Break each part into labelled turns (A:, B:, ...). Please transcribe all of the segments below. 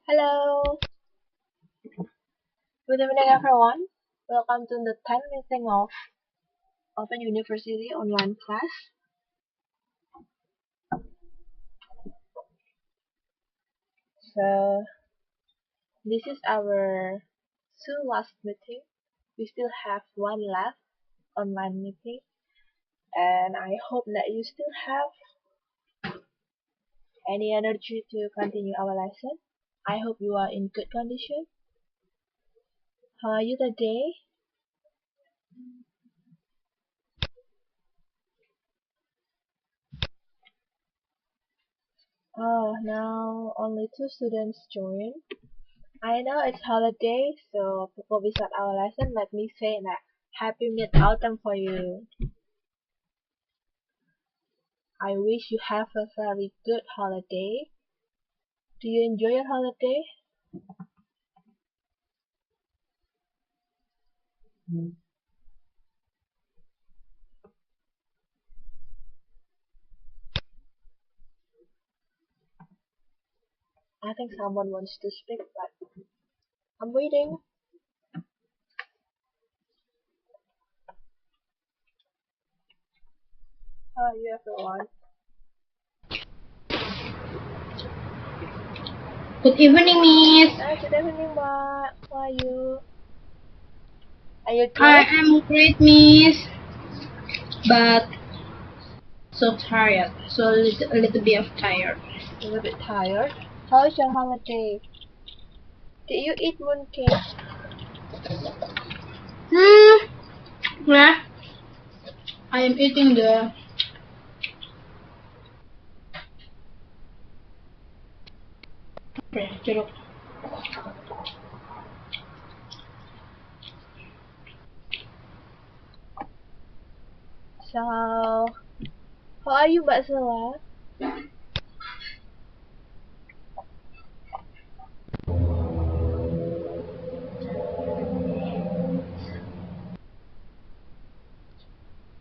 A: Hello, good evening everyone. Welcome to the 10th meeting of Open University online class. So this is our last meeting. We still have one left online meeting, and I hope that you still have any energy to continue our lesson. I hope you are in good condition. How are you today? Oh, now only 2 students join. I know it's holiday, so before we start our lesson, let me say that Happy Mid-Autumn for you. I wish you have a very good holiday. Do you enjoy your holiday? I think someone wants to speak, but I'm waiting. How are you, everyone?
B: Good evening, Miss.
A: Good evening, Ma. How are you? Are you good?
B: I am great, Miss. But so tired. So a little bit of tired.
A: A little bit tired. How is your holiday? Did you eat mooncake?
B: Yeah. I am eating the jeruk.
A: So, how are you, Mbak Sela?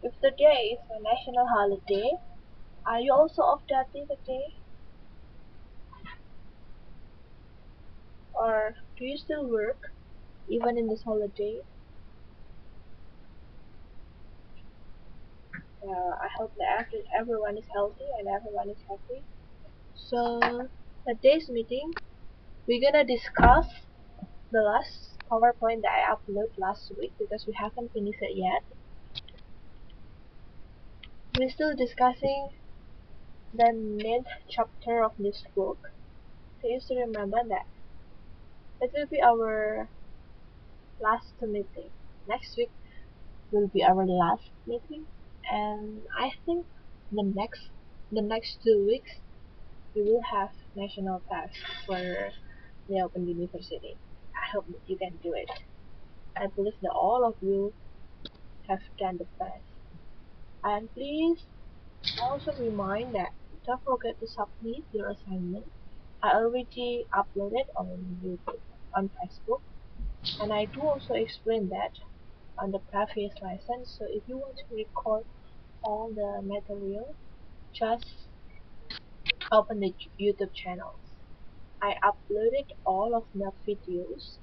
A: If today is a national holiday, are you also off duty today? Or do you still work, even in this holiday? I hope that everyone is healthy and everyone is happy. So, today's meeting, we're gonna discuss the last PowerPoint that I uploaded last week because we haven't finished it yet. We're still discussing the 9th chapter of this book. So you should remember that it will be our last meeting. Next week will be our last meeting, and I think the next 2 weeks we will have national test for the Open University. I hope that you can do it. I believe that all of you have done the best. And please also remind that don't forget to submit your assignment. I already uploaded on YouTube, on Facebook, and I do also explain that on the previous lesson. So if you want to record all the material, just open the YouTube channel. I uploaded all of the videos,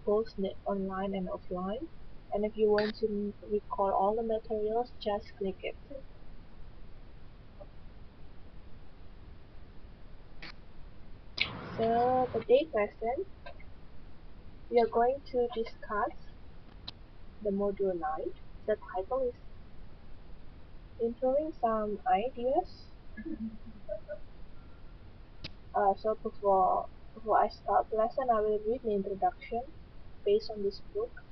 A: both online and offline, and if you want to record all the materials, just click it. So today's lesson, we are going to discuss the module 9. The title is Improving Some Ideas. So before I start the lesson, I will read the introduction based on this book.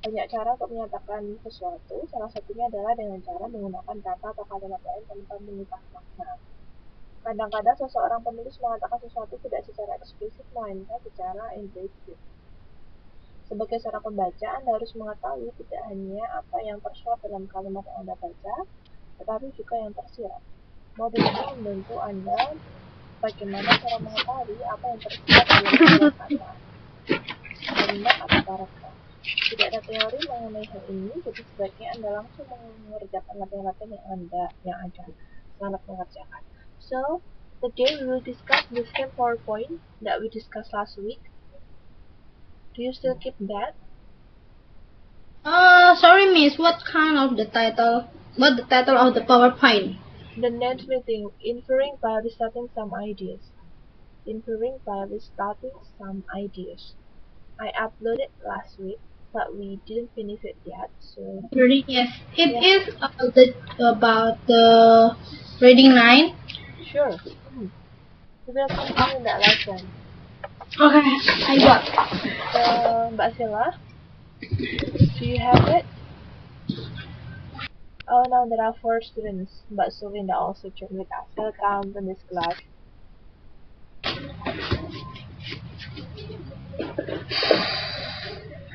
A: Banyak cara untuk menyatakan sesuatu, salah satunya adalah dengan cara menggunakan kata atau kalimat lain tanpa mengubah makna. Kadang-kadang seseorang penulis mengatakan sesuatu tidak secara eksplisit, melainkan secara implisit. Sebagai seorang pembaca, Anda harus mengetahui tidak hanya apa yang tersurat dalam kalimat yang Anda baca, tetapi juga yang tersirat. Modul ini membantu Anda bagaimana cara mengetahui apa yang tersirat dalam sebuah kata, kalimat, atau paragraf. Tidak ada teori mengenai hal ini, jadi sebaiknya Anda langsung mengerjakan latihan-latihan yang ada. Selamat mengerjakan. So, Today we will discuss the same PowerPoint that we discussed last week. Do you still keep that?
B: Sorry, miss. What kind of the title? What the title of the PowerPoint?
A: The next meeting, inferring by restarting some ideas. Inferring by restarting some ideas. I uploaded last week, but we didn't finish it yet, so
B: Yes, it
A: yeah,
B: is about the reading 9.
A: sure. We will continue that lesson.
B: Okay, I got.
A: Mbak Sila, do you have it? Oh, now there are 4 students. Mbak Surinda also joined with us. Welcome to this class.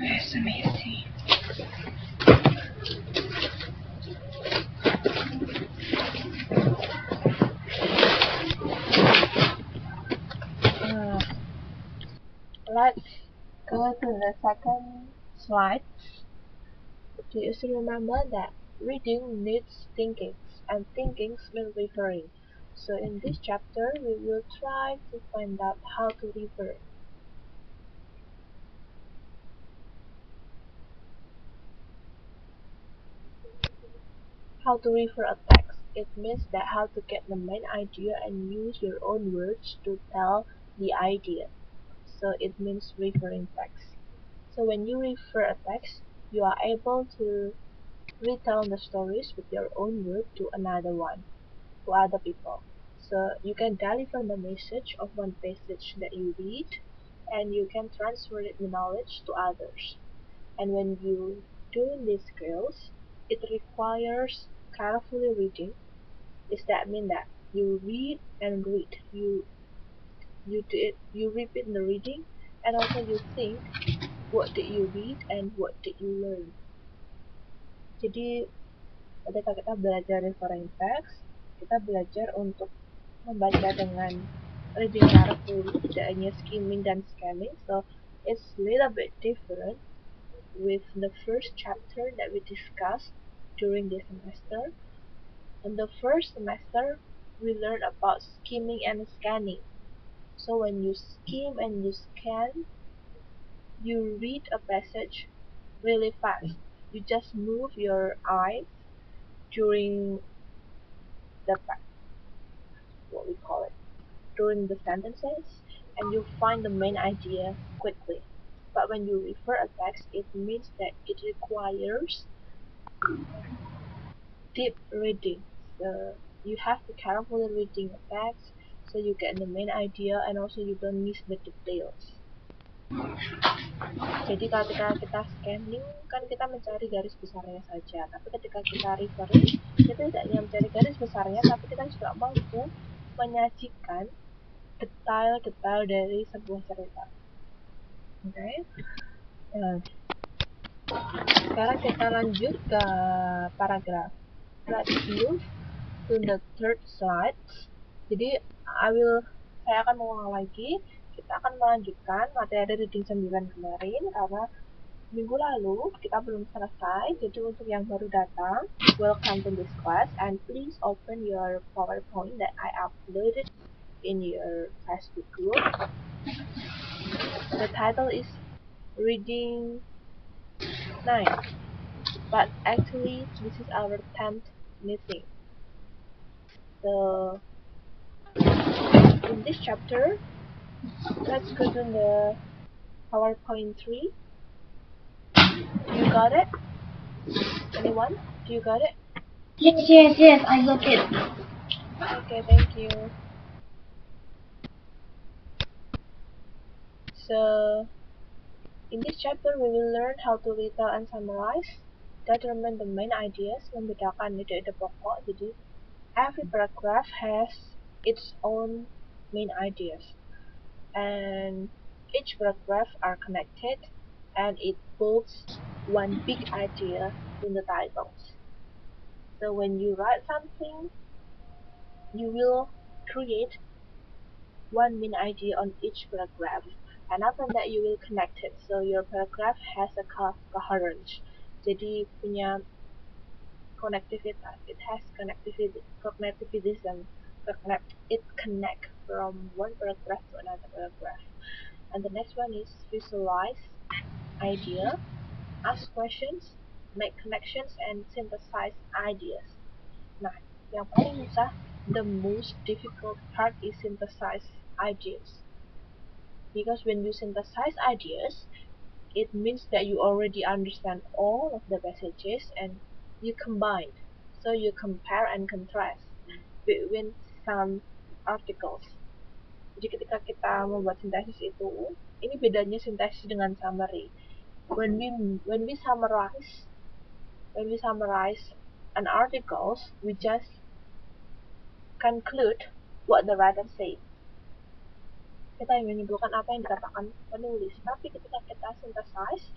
B: Yes, amazing.
A: Let's go to the second slide. Do you still remember that reading needs thinking, and thinking means referring? So in this chapter, we will try to find out how to refer. How to refer a text. It means that how to get the main idea and use your own words to tell the idea. So it means referring text. So when you refer a text, you are able to retell the stories with your own word to another one, to other people. So you can deliver the message of one passage that you read, and you can transfer the knowledge to others. And when you do these skills, it requires carefully reading. Does that mean that you read and read? You repeat the reading, and also you think what did you read and what did you learn. Jadi ketika kita belajar referring text, kita belajar untuk membaca dengan reading carefully, tidak hanya skimming dan scanning. So it's a little bit different with the first chapter that we discussed during this semester. In the first semester, we learned about skimming and scanning. So when you skim and you scan, you read a passage really fast. You just move your eyes during the what we call it during the sentences, and you find the main idea quickly. But when you refer a text, it means that it requires deep reading. So you have to carefully reading a text so you get the main idea and also you don't miss the details. Jadi ketika kita scanning kan kita mencari garis besarnya saja, tapi ketika kita referring kita tidak hanya mencari garis besarnya, tapi kita juga mampu menyajikan detail-detail dari sebuah cerita. Oke. Nah, sekarang kita lanjut ke paragraf. Let's move to the third slide. Jadi saya akan mengulang lagi. Kita akan melanjutkan materi reading 9 kemarin karena minggu lalu kita belum selesai. Jadi untuk yang baru datang, welcome to this class and please open your PowerPoint that I uploaded in your Facebook group. The title is Reading 9, but actually this is our 10th meeting. So in this chapter, let's go to the PowerPoint 3. Do you got it? Anyone? Do you got it?
B: Yes, I got it.
A: Okay, thank you. So in this chapter, we will learn how to retell and summarize, determine the main ideas, membedakan ide-ide pokok. Jadi every paragraph has its own main ideas, and each paragraph are connected, and it builds one big idea in the titles. So when you write something, you will create one main idea on each paragraph, and after that you will connect it so your paragraph has a coherence. Jadi punya connectivitas, it has connectivity, cognitivism. connect from one paragraph to another paragraph. And the next one is visualize idea, ask questions, make connections, and synthesize ideas. Nah, yang paling susah, the most difficult part is synthesize ideas. Because when you synthesize ideas, it means that you already understand all of the passages and you combine. So you compare and contrast between some articles. Jadi ketika kita membuat sintesis itu, ini bedanya sintesis dengan summary. When we summarize an article, we just conclude what the writer said. Kita yang menyimpulkan apa yang dikatakan penulis. Tapi ketika kita synthesize,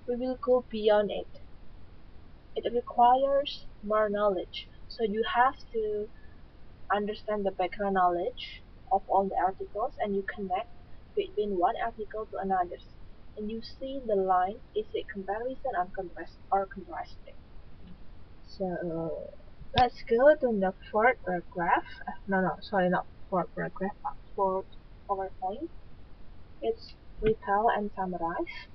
A: we will go beyond it. It requires more knowledge. So you have to understand the background knowledge of all the articles and you connect between one article to another. And you see the line, is it comparison or contrasting. So let's go to the fourth paragraph. Not fourth paragraph, but fourth PowerPoint. It's retell and summarize.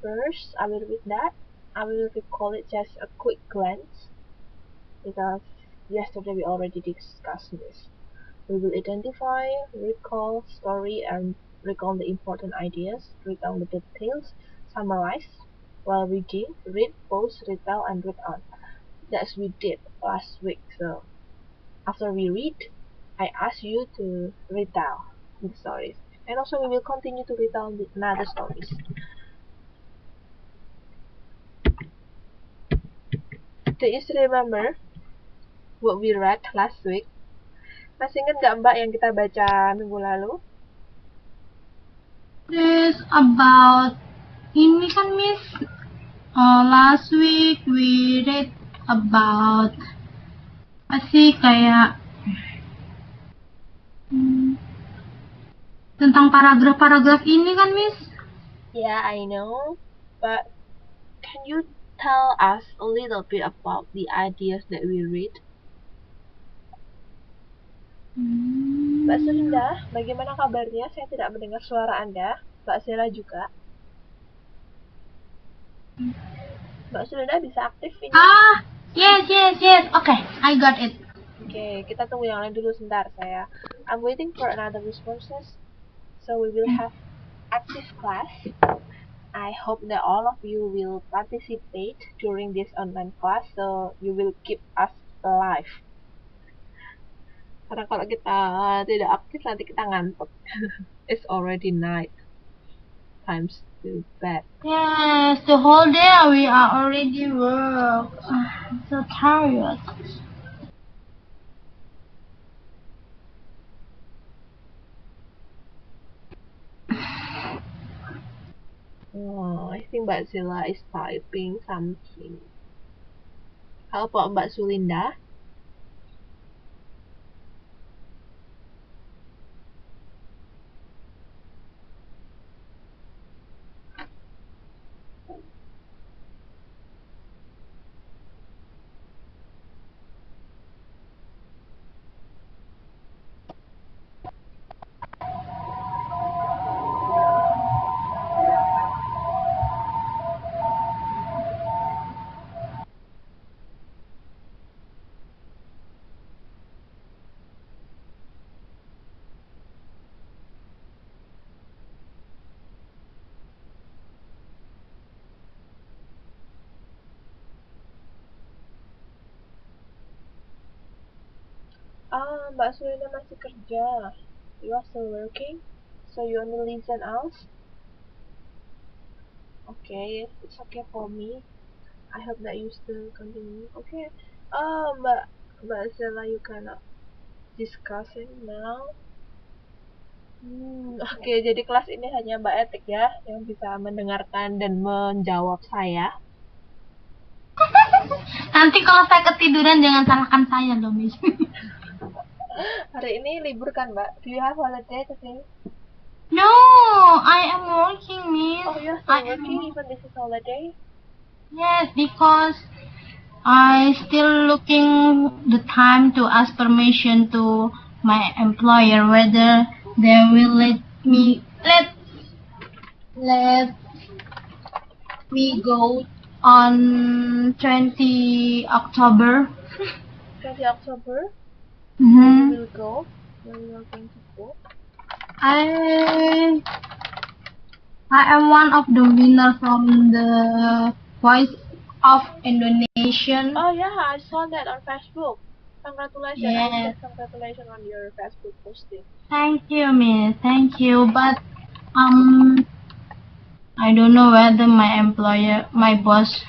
A: First, I will read that. I will recall it just a quick glance because yesterday we already discussed this. We will identify, recall, story, and recall the important ideas, retell the details, summarize. While reading, read, pause, retell, and read on. That's we did last week. So after we read, I ask you to retell the stories. And also we will continue to retell the another stories. Do you still remember what we read last week? Masih ingat nggak Mbak yang kita baca minggu lalu?
B: This about ini kan Miss. Last week we read about apa sih kayak tentang paragraf-paragraf ini kan Miss?
A: Yeah, I know. But can you tell us a little bit about the ideas that we read? Mbak Sulinda, bagaimana kabarnya? Saya tidak mendengar suara Anda. Mbak Sela juga. Mbak Sulinda bisa aktif ini?
B: Yes. Okay, I got it.
A: Oke, kita tunggu yang lain dulu sebentar. I'm waiting for another responses. So we will have active class. I hope that all of you will participate during this online class, so you will keep us alive. Karena kalau kita tidak aktif nanti kita ngantuk. It's already night. Times to bed.
B: Yes, the whole day we are already work. I'm so tired.
A: Oh, I think Mbak Zila is typing something. How about Mbak Sulinda? Mbak Sulinda masih kerja. You are still working? So you only listen us? Okay, it's okay for me. I hope that you still continue. Okay. Mbak Zila, you cannot discussing now. Oke, jadi kelas ini hanya Mbak Etik ya yang bisa mendengarkan dan menjawab saya.
B: Nanti kalau saya ketiduran jangan salahkan saya dong, Miss.
A: Hari ini libur kan, Mbak? Do you have holiday today?
B: No, I am working, Miss.
A: Oh, you're still working even this is holiday?
B: Yes, because I still looking the time to ask permission to my employer whether they will let me go on 20 October.
A: 20 October? Where you
B: Mm-hmm.
A: will go? Where you are going to go?
B: I I am one of the winner from the Voice of Indonesian.
A: Oh yeah, I saw that on Facebook. Congratulations. I
B: Yes,
A: said congratulations on your Facebook posting.
B: thank you, miss. Thank you. But um, I don't know whether my boss,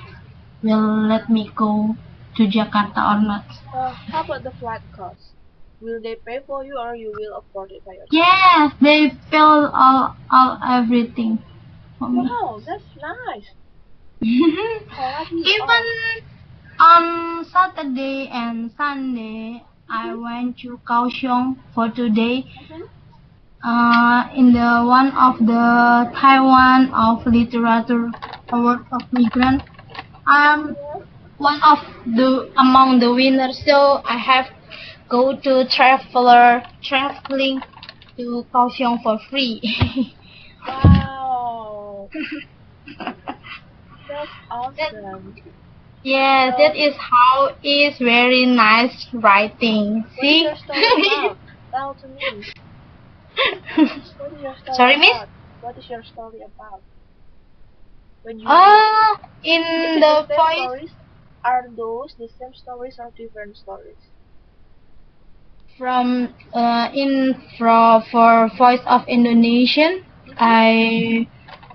B: will let me go to Jakarta or not.
A: How about the flight cost? Will they pay for you or you will afford it by yourself?
B: Yes, they fill all everything for me.
A: Wow, that's nice. How lucky you
B: Even
A: are.
B: on Saturday and Sunday, I
A: Mm-hmm.
B: went to Kaohsiung for 2 days.
A: Mm-hmm.
B: In the one of the Taiwan of Literature Award of Migrant. I'm
A: Yeah.
B: one of the among the winners, so I have go to traveling to Kaohsiung for free.
A: Wow, that's
B: that,
A: awesome.
B: yes,
A: So,
B: that is how is very nice writing.
A: what is
B: See?
A: your story about? Tell to me. What is your story
B: Sorry, miss.
A: about? What is your story about? When you wrote it? Is
B: In
A: it the
B: the
A: same
B: voice
A: stories? Are those the same stories or different stories?
B: from in for Voice of Indonesian,
A: Mm-hmm.
B: I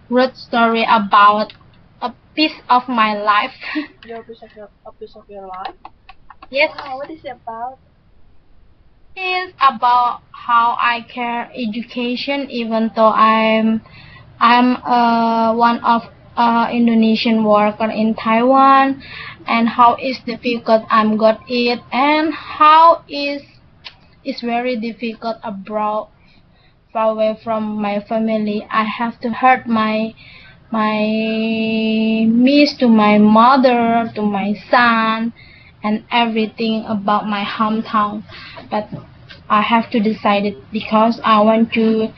B: wrote story about a piece of my life.
A: A piece of your life?
B: Yes,
A: Wow, what is it about?
B: it's about how I care education, even though I'm one of Indonesian worker in Taiwan, and how is difficult I'm got it, and how is it's very difficult abroad, far away from my family. I have to hurt my miss to my mother, to my son, and everything about my hometown. But I have to decide it because I want to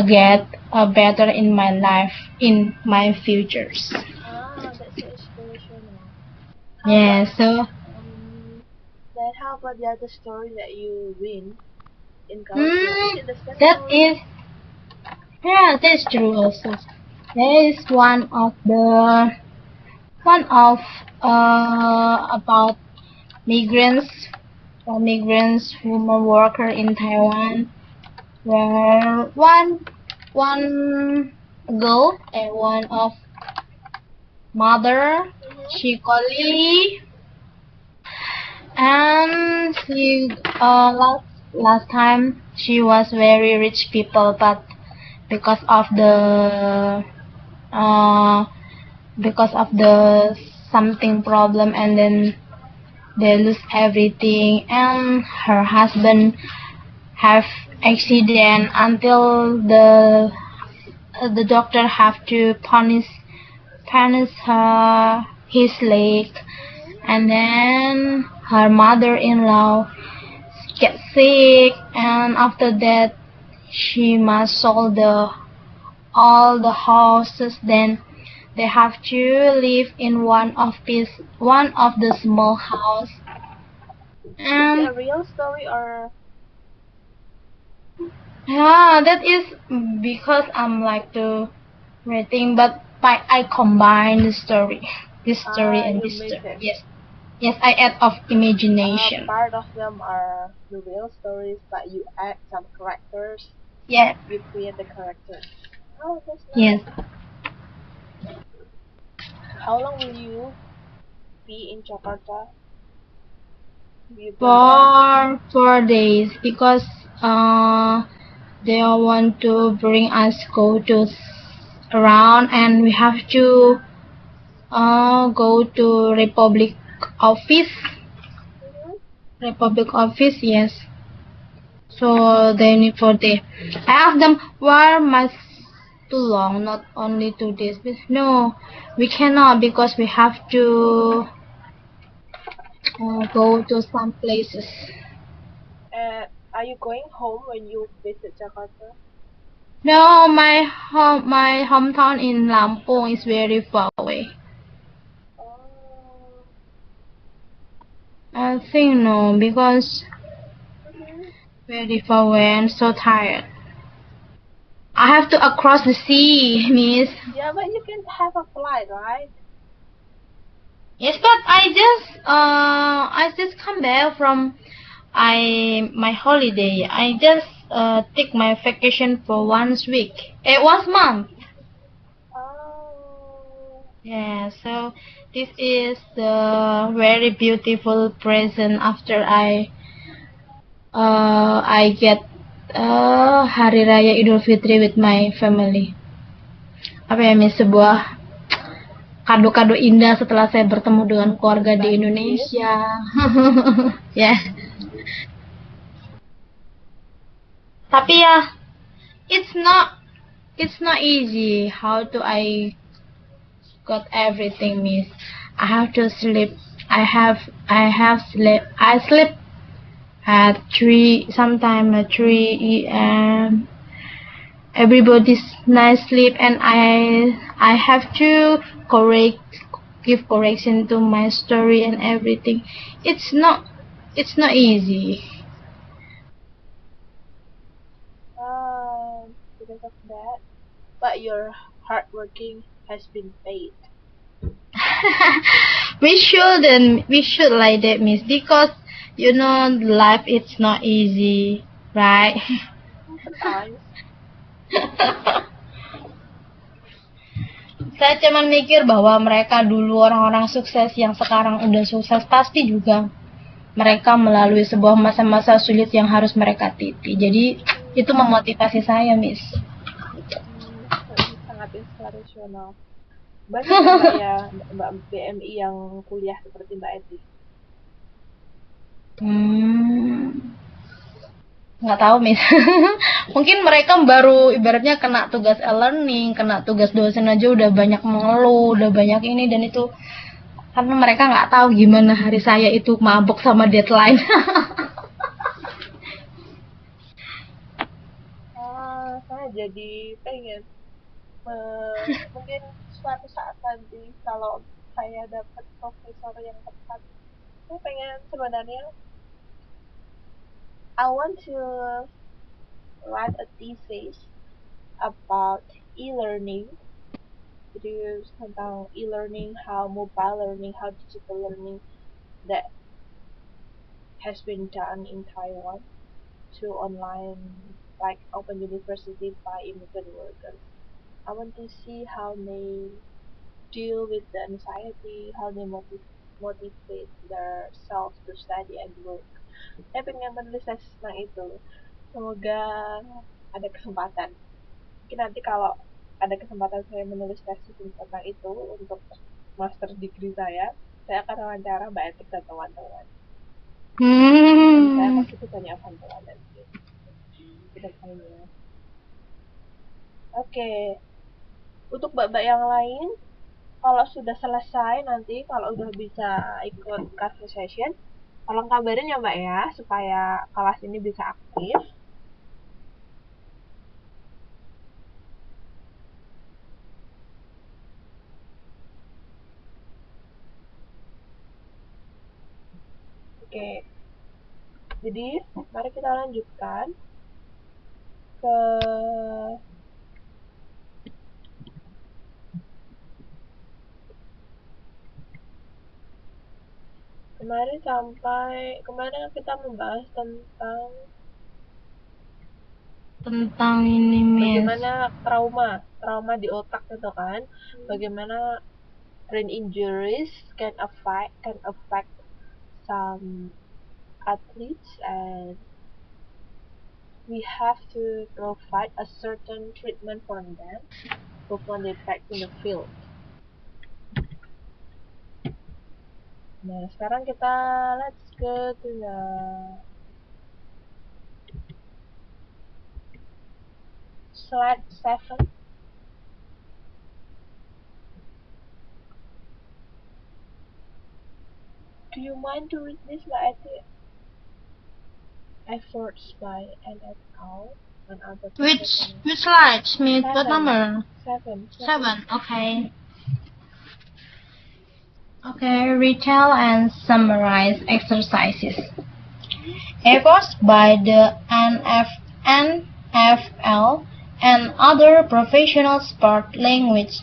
B: get better in my life, in my futures.
A: Ah, that's so inspirational. How about
B: Yeah, so
A: um how about the other story that you win in Kaohsiung? Is
B: mm,
A: it the same
B: that
A: story?
B: is yeah, that's true also. That is one of about migrants migrants women worker in Taiwan, where one girl and one of mother,
A: Mm-hmm.
B: she called Lily, and she last time she was very rich people, but because of the uh something problem, and then they lose everything, and her husband have accident until the doctor have to punish her his leg, and then her mother-in-law get sick, and after that she must sold all the houses. Then they have to live in one of the small house.
A: Is it
B: And
A: a real story or
B: yeah, that is because I'm like to writing, but I combine this story and
A: you
B: this
A: make
B: story.
A: it?
B: Yes, yes, I add of imagination.
A: Part of them are the real stories, but you add some characters.
B: Yeah,
A: You create the characters. Oh, that's
B: yes,
A: nice. How long will you be in Jakarta? Will you go there?
B: for 4 days because they want to bring us go to around, and we have to go to office
A: Mm-hmm.
B: Republic office. Yes. So they need for the. I asked them why must too long, not only 2 days. But no, we cannot because we have to go to some places.
A: Are you going home when you visit Jakarta?
B: No, my hometown in Lampung is very far away.
A: Oh.
B: I think no, because
A: Mhm.
B: very far away and so tired. I have to across the sea, miss.
A: Yeah, but you can have a flight, right?
B: Yes, but I just come back from my holiday. I just take my vacation for 1 week. It was month.
A: Oh.
B: Yeah, so this is the very beautiful present after I get Hari Raya Idul Fitri with my family. Apa ya, Miss, sebuah kado-kado indah setelah saya bertemu dengan keluarga di
A: Bagi gift.
B: Indonesia. Ya, tapi ya, it's not it's not easy. How do I got everything, Miss? I have to sleep. I have sleep. I sleep at 3, sometime at 3 a.m. Everybody's nice sleep, and I have to correct give correction to my story and everything. It's not it's not easy.
A: Because of that. But your hard working has been paid.
B: We should like that, Miss, because life it's not easy, right?
A: Sometimes.
B: Saya cuman mikir bahwa mereka dulu orang-orang sukses yang sekarang udah sukses pasti juga mereka melalui sebuah masa-masa sulit yang harus mereka titi. Jadi itu memotivasi saya, Miss.
A: Sangat inspirasional. Banyak ya Mbak ya, Mbak BMI yang kuliah seperti Mbak Eti.
B: Nggak tahu, Miss. Mungkin mereka baru ibaratnya kena tugas e-learning, kena tugas dosen aja udah banyak mengeluh, udah banyak ini dan itu, karena mereka nggak tahu gimana hari saya itu mabuk sama deadline.
A: Saya jadi pengen mungkin suatu saat nanti kalau saya dapat profesor yang tepat, saya pengen sebenarnya I want to write a thesis about e-learning, jadi tentang e-learning, how mobile learning, how digital learning that has been done in Taiwan to online, like open university by immigrant workers. I want to see how they deal with the anxiety, how they motivate themselves to study and work. Saya pengen menulis tentang itu. Semoga ada kesempatan. Mungkin nanti kalau ada kesempatan saya menulis tesis tentang itu untuk master degree saya akan wawancara Mbak Etik dan teman-teman. Dan saya pasti banyak bantuan nanti ke depannya. Oke. Untuk mbak-mbak yang lain, kalau sudah selesai nanti, kalau udah bisa ikut class session, tolong kabarin ya Mbak ya, supaya kelas ini bisa aktif. Oke, jadi mari kita lanjutkan ke kemarin kita membahas
B: Tentang ini, Miss.
A: bagaimana trauma di otak itu kan, bagaimana brain injuries can affect some athletes, and we have to provide a certain treatment for them before they back in the field. Nah, sekarang kita let's go to the slide 7. Do you mind to read this by efforts by NFL and other professionals?
B: Which slide, Smith? What
A: 7.
B: number?
A: 7.
B: 7. Okay. Okay, retell and summarize exercises. Efforts by the NFL and other professional sport leagues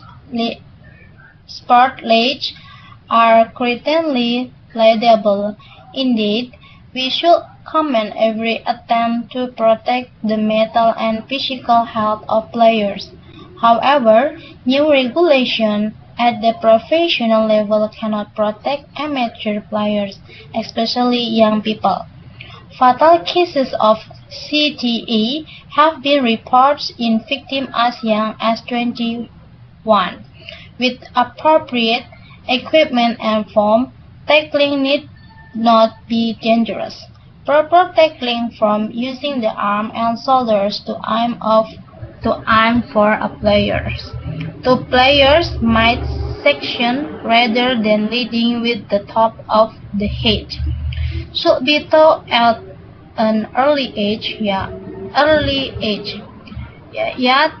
B: are greatly laudable. Indeed, we should commend every attempt to protect the mental and physical health of players. However, new regulation at the professional level cannot protect amateur players, especially young people. Fatal cases of CTE have been reported in victims as young as 21. With appropriate equipment and form, tackling need not be dangerous. Proper tackling from using the arm and shoulders to aim for a players. Two players might section rather than leading with the top of the head. Should be taught at an early age, yet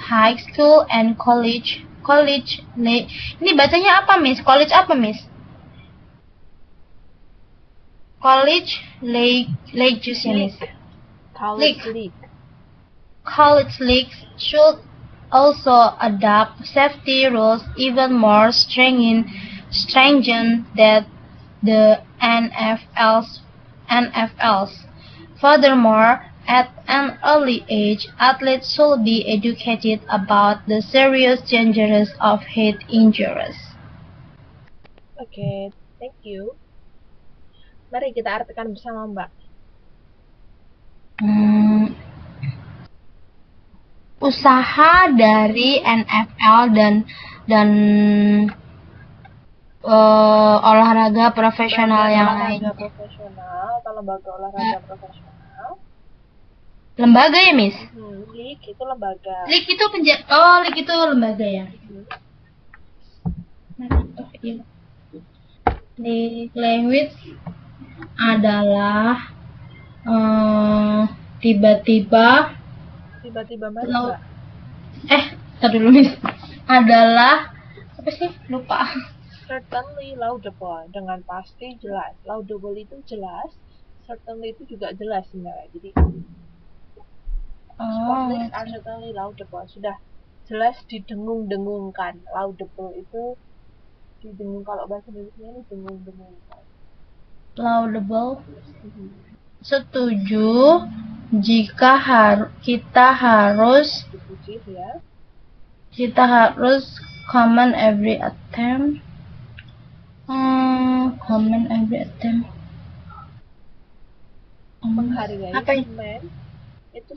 B: high school and college. Ini bacanya apa, Miss? College apa, Miss? College leagues ya, Miss?
A: College league.
B: College leagues should also adopt safety rules even more stringent than the NFL's. Furthermore, at an early age, athletes should be educated about the serious dangers of head injuries.
A: Okay, thank you. Mari kita artikan bersama, Mbak.
B: Usaha dari NFL dan olahraga profesional yang lain.
A: Olahraga profesional atau lembaga olahraga profesional.
B: Lembaga ya, Miss?
A: League itu lembaga.
B: League itu league itu lembaga ya. League language adalah tiba-tiba
A: mana, Mbak?
B: Tadi dulu, Miss. Adalah apa sih? Lupa.
A: Certainly laudable, dengan pasti jelas. Laudable itu jelas, certainly itu juga jelas sebenarnya. Jadi sport leagues are certainly laudable. Sudah jelas didengung-dengungkan. Laudable itu didengung, kalau bahasa Indonesia ini dengung-dengungkan.
B: Laudable. Setuju jika kita harus comment every attempt.
A: Menghargai
B: apa
A: itu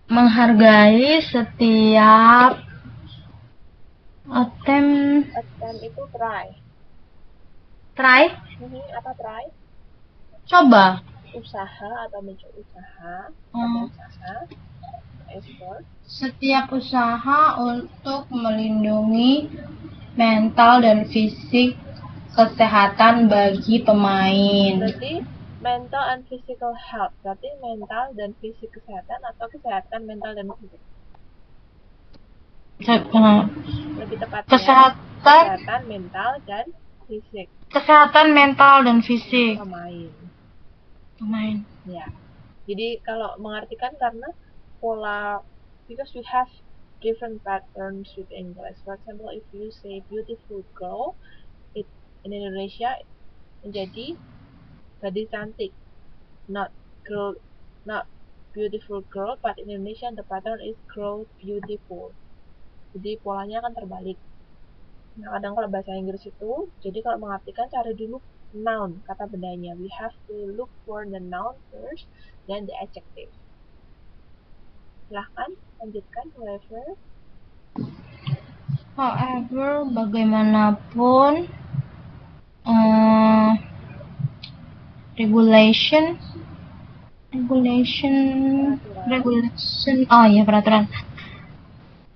B: menghargai setiap attempt
A: itu try. Apa try?
B: Coba.
A: Usaha atau mencoba usaha. Effort. Setiap
B: usaha untuk melindungi mental dan fisik kesehatan bagi pemain.
A: Berarti mental and physical health. Berarti mental dan fisik kesehatan atau kesehatan mental dan fisik? Lebih tepatnya kesehatan mental dan fisik.
B: Kesehatan mental dan fisik
A: pemain. Ya. Jadi kalau mengartikan karena pola, because we have different patterns with English. For example, if you say beautiful girl, it in Indonesia menjadi gadis cantik, not beautiful girl, but in Indonesia the pattern is girl beautiful. Jadi polanya akan terbalik. Nah, kadang kalau bahasa Inggris itu, jadi kalau mengartikan cari dulu noun, kata bendanya. We have to look for the noun first, then the adjective. Silahkan, lanjutkan,
B: However, bagaimanapun, regulation,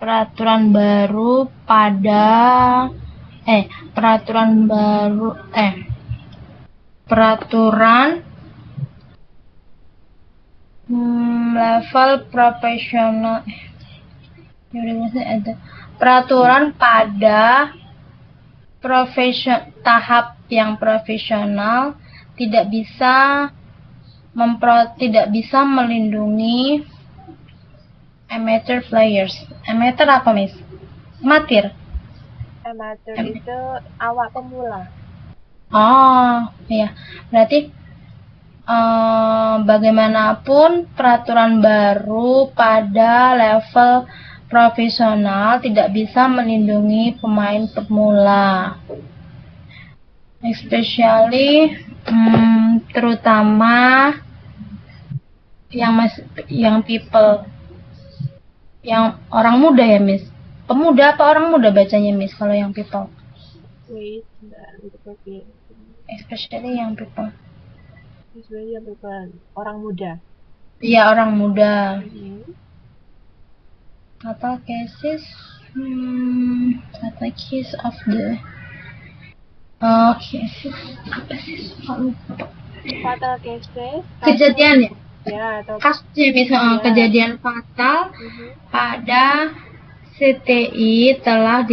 B: peraturan baru pada peraturan baru peraturan level profesional peraturan pada tahap yang profesional tidak bisa melindungi amateur players. Amateur apa, Miss? Amatir.
A: Amateur itu awak pemula.
B: Oh, iya. Berarti bagaimanapun peraturan baru pada level profesional tidak bisa melindungi pemain pemula. Especially terutama yang people, yang orang muda ya, Miss. Pemuda apa orang muda bacanya, Miss, kalau yang people?
A: Wait, untuk okay.
B: Especially yang people.
A: Especially yang people, orang muda.
B: Iya, orang muda.
A: Fatal
B: cases of the cases apa sih?
A: Fatal cases.
B: Kejadian ya?
A: Ya, atau
B: kasusnya misalnya kejadian fatal pada CTI telah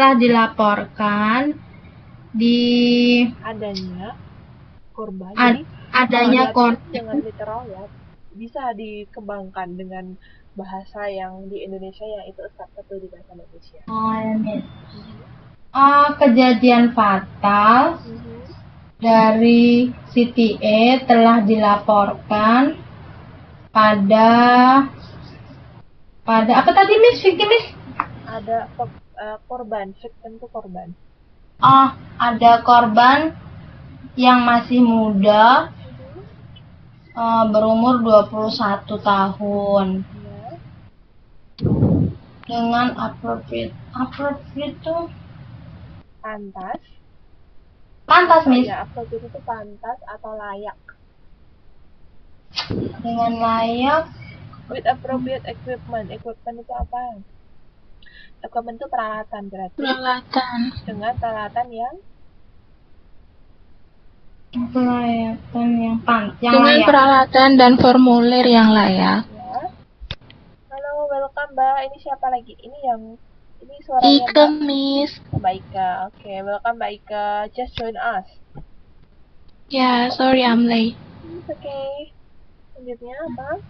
B: dilaporkan di
A: adanya korban.
B: Adanya korban
A: dengan literal ya bisa dikembangkan dengan bahasa yang di Indonesia yang itu satu di bahasa Indonesia.
B: Kejadian fatal dari CTA telah dilaporkan pada apa tadi, Miss? Miss?
A: Ada korban, victim itu korban.
B: Ada korban yang masih muda, berumur 21 tahun. Dengan appropriate itu pantas, Miss.
A: Ya, appropriate itu pantas atau layak.
B: Dengan layak.
A: With appropriate equipment. Equipment itu apa? Equipment itu peralatan berarti.
B: Peralatan.
A: Dengan peralatan yang
B: dengan peralatan dan formulir yang layak.
A: Ya. Halo, welcome Mbak. Ini siapa lagi? Ini suaranya
B: Ika, Miss.
A: Mbak Ika. Oke, welcome Mbak Ika. Just join us.
B: Yeah, sorry I'm late.
A: It's okay. Selanjutnya apa?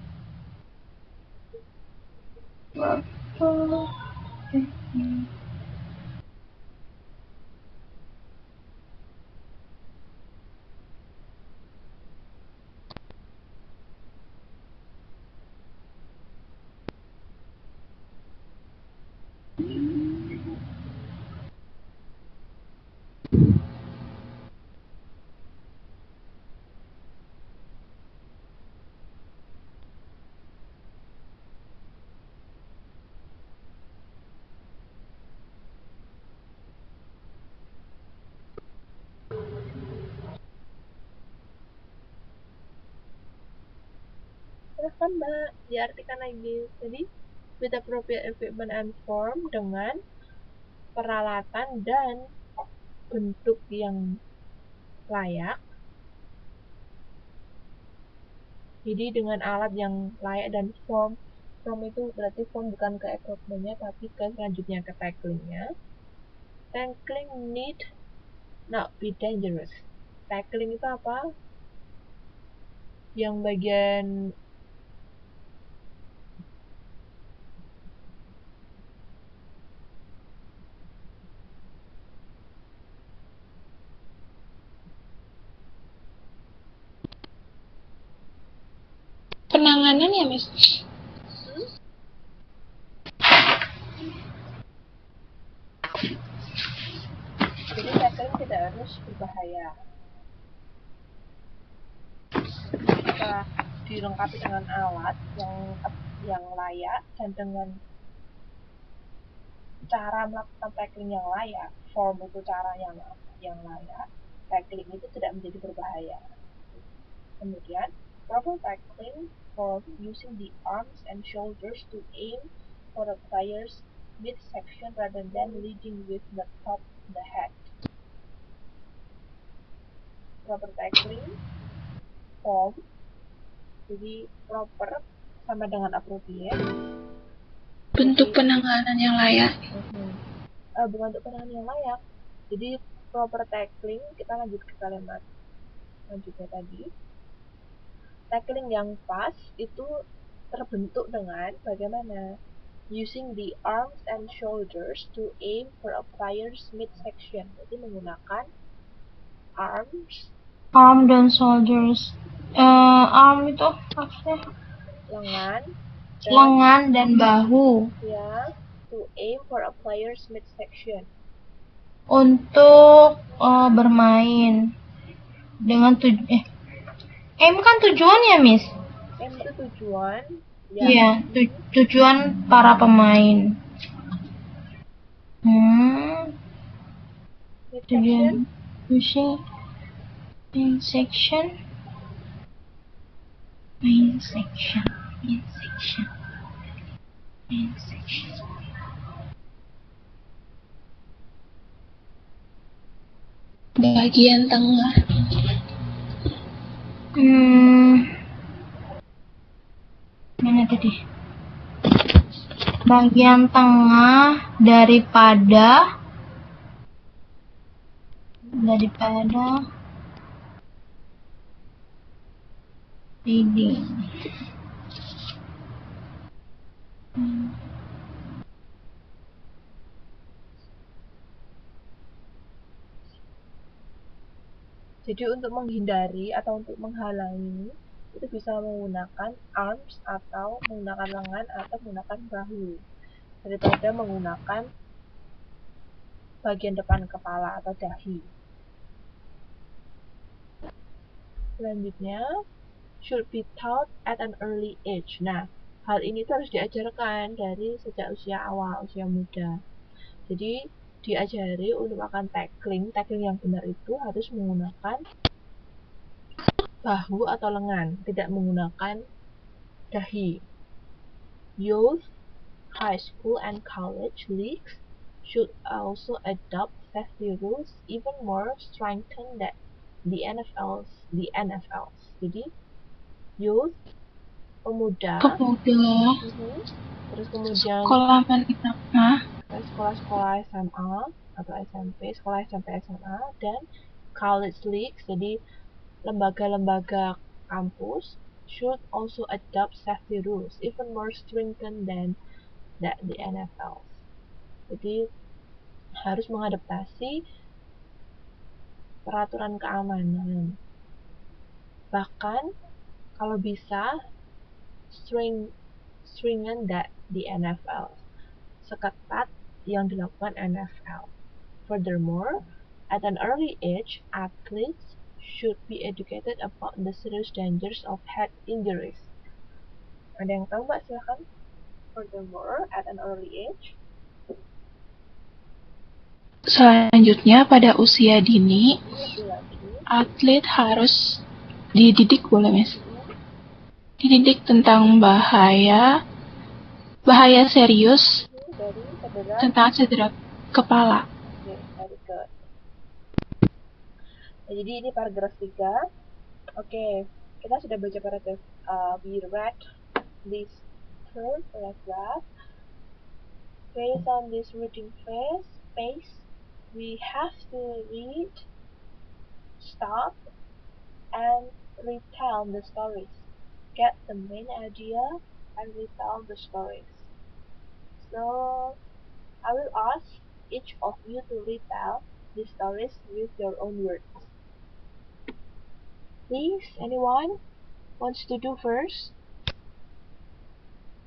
A: Silahkan Mbak, diartikan lagi. Jadi, with appropriate equipment and form, dengan peralatan dan bentuk yang layak. Jadi dengan alat yang layak dan form itu berarti form bukan ke equipmentnya tapi ke selanjutnya ke tacklingnya. Tackling need not be dangerous. Tackling itu apa? Yang bagian
B: penanganan ya, Miss?
A: Jadi tackling tidak harus berbahaya. Jika dilengkapi dengan alat yang layak dan dengan cara melakukan tackling yang layak, form itu cara yang layak, tackling itu tidak menjadi berbahaya. Kemudian, proper tackling performed using the arms and shoulders to aim for a player's midsection rather than leading with the top of the head. Proper tackling, form, jadi proper sama dengan appropriate.
C: Bentuk penanganan yang layak.
A: Bukan untuk penanganan yang layak. Jadi proper tackling, kita lanjut ke kalimat selanjutnya tadi. Tackling yang pas itu terbentuk dengan bagaimana? Using the arms and shoulders to aim for a player's midsection. Jadi menggunakan
B: arm dan shoulders. Arm itu maksudnya lengan dan bahu.
A: Ya, to aim for a player's midsection.
B: Untuk bermain dengan aim kan tujuannya, Miss?
A: Aim itu tujuan.
B: Iya, tujuan para pemain. Tujuan using main section.
C: Bagian tengah.
B: Mana tadi? Bagian tengah daripada reading.
A: Jadi untuk menghindari atau untuk menghalangi itu bisa menggunakan arms atau menggunakan lengan atau menggunakan bahu daripada menggunakan bagian depan kepala atau dahi. Selanjutnya, should be taught at an early age. Nah, hal ini tuh harus diajarkan dari sejak usia awal, usia muda. Jadi diajari untuk melakukan tackling yang benar itu harus menggunakan bahu atau lengan, tidak menggunakan dahi. Youth, high school, and college leagues should also adopt safety rules even more strengthened than the NFLs. Jadi youth, pemuda. Terus kemudian sekolah-sekolah SMA atau SMP, sekolah SMP SMA, dan college leagues, jadi lembaga-lembaga kampus should also adopt safety rules even more strengthened than the NFL. Jadi harus mengadaptasi peraturan keamanan. Bahkan kalau bisa stringent than the NFL, seketat yang dilakukan NFL. Furthermore, at an early age, athletes should be educated about the serious dangers of head injuries. Ada yang tahu, Mbak? Silakan. Furthermore, at an early age.
C: Selanjutnya, pada usia dini, atlet harus dididik, boleh, Miss? Dididik tentang bahaya serius tentang cedera kepala.
A: Jadi ini paragraf 3. Oke, kita sudah baca paragraf. We read this third paragraph. Based on this reading phase, we have to read, stop, and retell the stories. Get the main idea and retell the stories. So, I will ask each of you to retell the stories with your own words. Please, anyone wants to do first?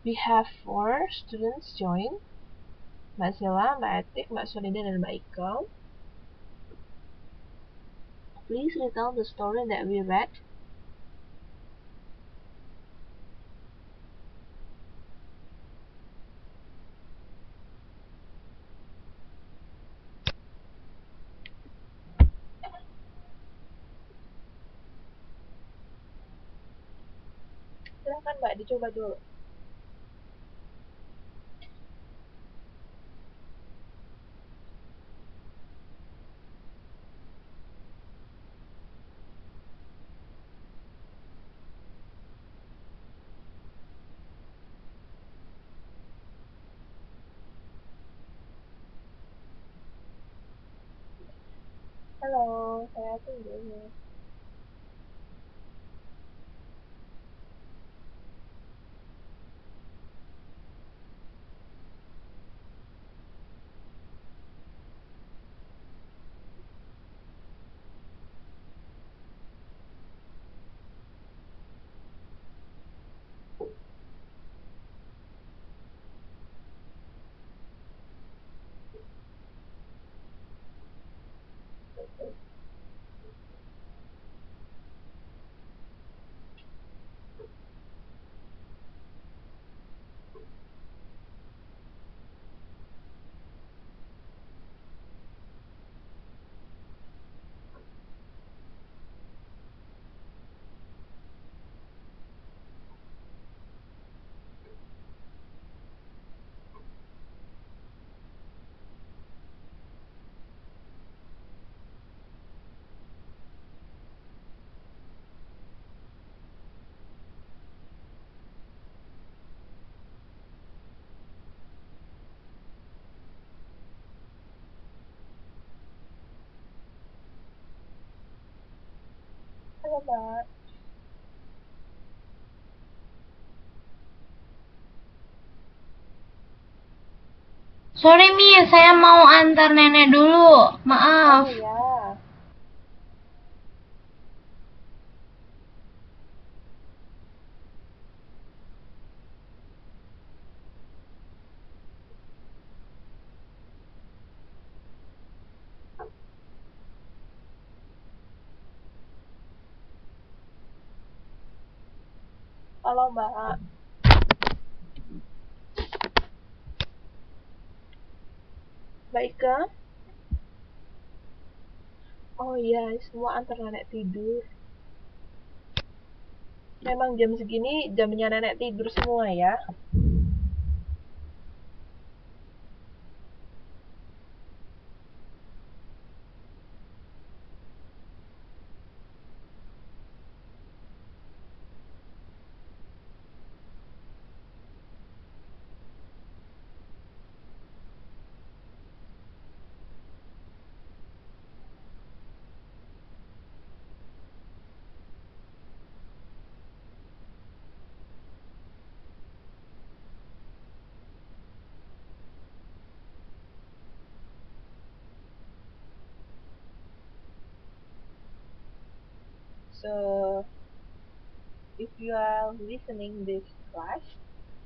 A: We have 4 students join. Mbak Sila, Mbak Etik, Mbak Solida, dan Mbak Ika. Please retell the story that we read. Silahkan Mbak, dicoba dulu. Halo, saya tunggu. Halo Mbak.
B: Sorry Mi, saya mau antar nenek dulu. Maaf.
A: Oh ya, halo Mbak. Baiklah. Oh iya, semua antar nenek tidur. Memang jam segini jamnya nenek tidur semua ya. So, if you are listening this class,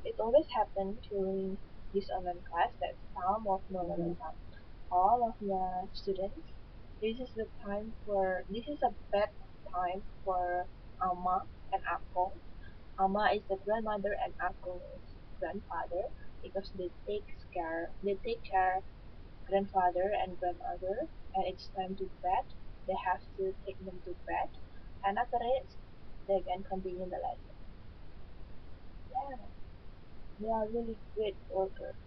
A: it always happens during this online class that some of all of the students, this is a bad time for Ama and Akong. Ama is the grandmother and Akong is grandfather because they take care grandfather and grandmother, and it's time to bed. They have to take them to bed, and after it, they can continue the lesson. Yeah, they are really great workers.